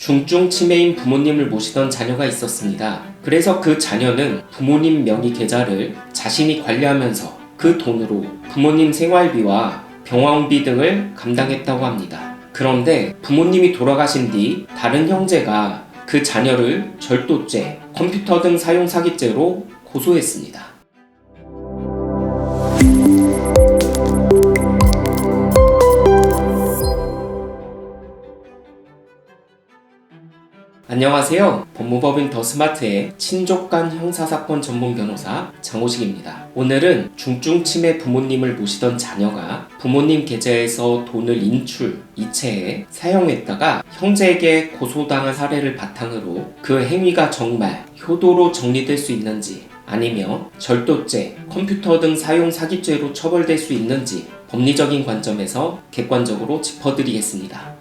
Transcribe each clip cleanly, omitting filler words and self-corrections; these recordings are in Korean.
중증 치매인 부모님을 모시던 자녀가 있었습니다. 그래서 그 자녀는 부모님 명의 계좌를 자신이 관리하면서 그 돈으로 부모님 생활비와 병원비 등을 감당했다고 합니다. 그런데 부모님이 돌아가신 뒤 다른 형제가 그 자녀를 절도죄, 컴퓨터 등 사용 사기죄로 고소했습니다. 안녕하세요. 법무법인 더 스마트의 친족간 형사사건 전문 변호사 장호식입니다. 오늘은 중증 치매 부모님을 모시던 자녀가 부모님 계좌에서 돈을 인출, 이체해 사용했다가 형제에게 고소당한 사례를 바탕으로 그 행위가 정말 효도로 정리될 수 있는지, 아니면 절도죄, 컴퓨터 등 사용 사기죄로 처벌될 수 있는지 법리적인 관점에서 객관적으로 짚어드리겠습니다.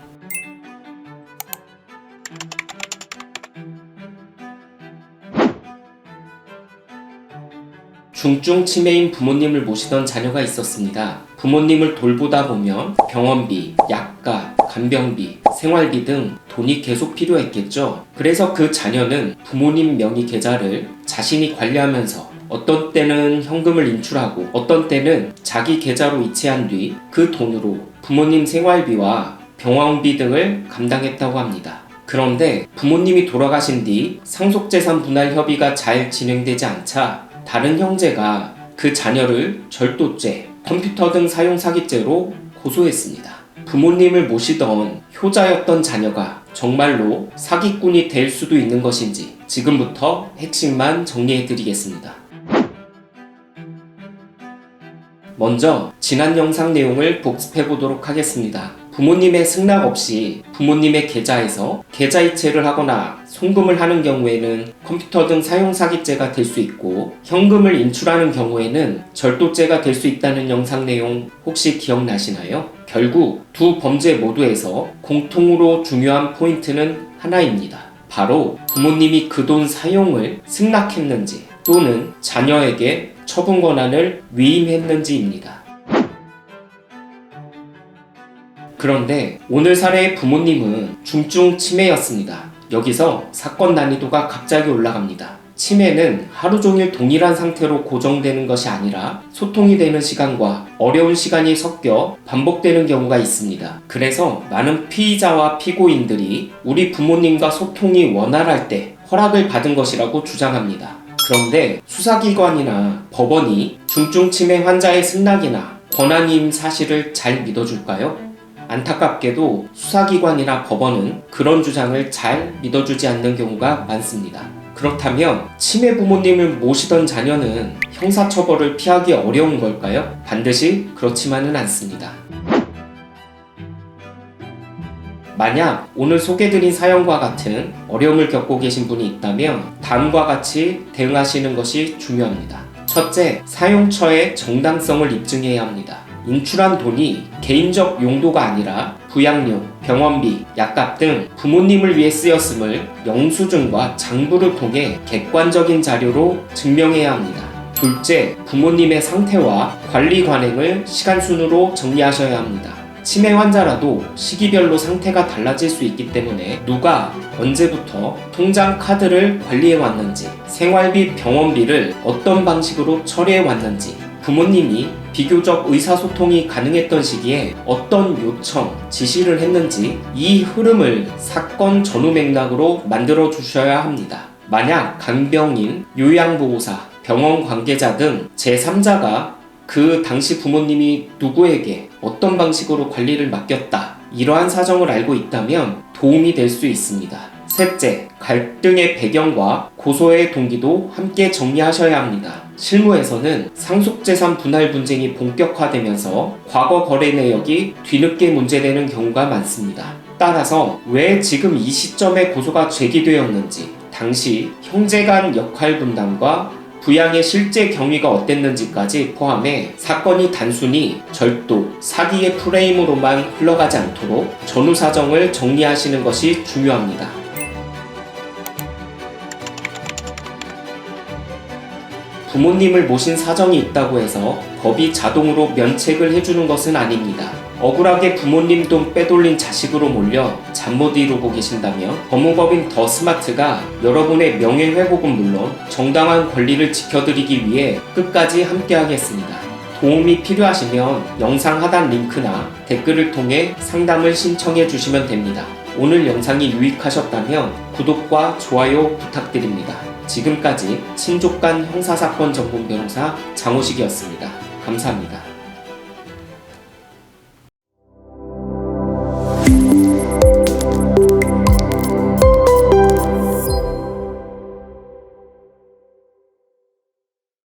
중증 치매인 부모님을 모시던 자녀가 있었습니다. 부모님을 돌보다 보면 병원비, 약값, 간병비, 생활비 등 돈이 계속 필요했겠죠. 그래서 그 자녀는 부모님 명의 계좌를 자신이 관리하면서 어떤 때는 현금을 인출하고 어떤 때는 자기 계좌로 이체한 뒤 그 돈으로 부모님 생활비와 병원비 등을 감당했다고 합니다. 그런데 부모님이 돌아가신 뒤 상속재산 분할 협의가 잘 진행되지 않자 다른 형제가 그 자녀를 절도죄, 컴퓨터 등 사용 사기죄로 고소했습니다. 부모님을 모시던 효자였던 자녀가 정말로 사기꾼이 될 수도 있는 것인지 지금부터 핵심만 정리해드리겠습니다. 먼저 지난 영상 내용을 복습해보도록 하겠습니다. 부모님의 승낙 없이 부모님의 계좌에서 계좌 이체를 하거나 송금을 하는 경우에는 컴퓨터 등 사용 사기죄가 될 수 있고, 현금을 인출하는 경우에는 절도죄가 될 수 있다는 영상 내용 혹시 기억나시나요? 결국 두 범죄 모두에서 공통으로 중요한 포인트는 하나입니다. 바로 부모님이 그 돈 사용을 승낙했는지 또는 자녀에게 처분 권한을 위임했는지입니다. 그런데 오늘 사례의 부모님은 중증 치매였습니다. 여기서 사건 난이도가 갑자기 올라갑니다. 치매는 하루 종일 동일한 상태로 고정되는 것이 아니라 소통이 되는 시간과 어려운 시간이 섞여 반복되는 경우가 있습니다. 그래서 많은 피의자와 피고인들이 우리 부모님과 소통이 원활할 때 허락을 받은 것이라고 주장합니다. 그런데 수사기관이나 법원이 중증 치매 환자의 승낙이나 권한이임 사실을 잘 믿어줄까요? 안타깝게도 수사기관이나 법원은 그런 주장을 잘 믿어주지 않는 경우가 많습니다. 그렇다면 치매 부모님을 모시던 자녀는 형사처벌을 피하기 어려운 걸까요? 반드시 그렇지만은 않습니다. 만약 오늘 소개드린 사연과 같은 어려움을 겪고 계신 분이 있다면 다음과 같이 대응하시는 것이 중요합니다. 첫째, 사용처의 정당성을 입증해야 합니다. 인출한 돈이 개인적 용도가 아니라 부양료, 병원비, 약값 등 부모님을 위해 쓰였음을 영수증과 장부를 통해 객관적인 자료로 증명해야 합니다. 둘째, 부모님의 상태와 관리 관행을 시간순으로 정리하셔야 합니다. 치매 환자라도 시기별로 상태가 달라질 수 있기 때문에 누가 언제부터 통장 카드를 관리해왔는지, 생활비, 병원비를 어떤 방식으로 처리해왔는지, 부모님이 비교적 의사소통이 가능했던 시기에 어떤 요청, 지시를 했는지 이 흐름을 사건 전후 맥락으로 만들어 주셔야 합니다. 만약 간병인, 요양보호사, 병원 관계자 등 제3자가 그 당시 부모님이 누구에게 어떤 방식으로 관리를 맡겼다, 이러한 사정을 알고 있다면 도움이 될 수 있습니다. 셋째, 갈등의 배경과 고소의 동기도 함께 정리하셔야 합니다. 실무에서는 상속재산 분할 분쟁이 본격화되면서 과거 거래 내역이 뒤늦게 문제되는 경우가 많습니다. 따라서 왜 지금 이 시점에 고소가 제기되었는지, 당시 형제 간 역할 분담과 부양의 실제 경위가 어땠는지까지 포함해 사건이 단순히 절도, 사기의 프레임으로만 흘러가지 않도록 전후 사정을 정리하시는 것이 중요합니다. 부모님을 모신 사정이 있다고 해서 법이 자동으로 면책을 해주는 것은 아닙니다. 억울하게 부모님 돈 빼돌린 자식으로 몰려 잠 못 이루고 계신다면 법무법인 더 스마트가 여러분의 명예회복은 물론 정당한 권리를 지켜드리기 위해 끝까지 함께하겠습니다. 도움이 필요하시면 영상 하단 링크나 댓글을 통해 상담을 신청해 주시면 됩니다. 오늘 영상이 유익하셨다면 구독과 좋아요 부탁드립니다. 지금까지 신족간 형사사건 전문 변호사 장호식이었습니다. 감사합니다.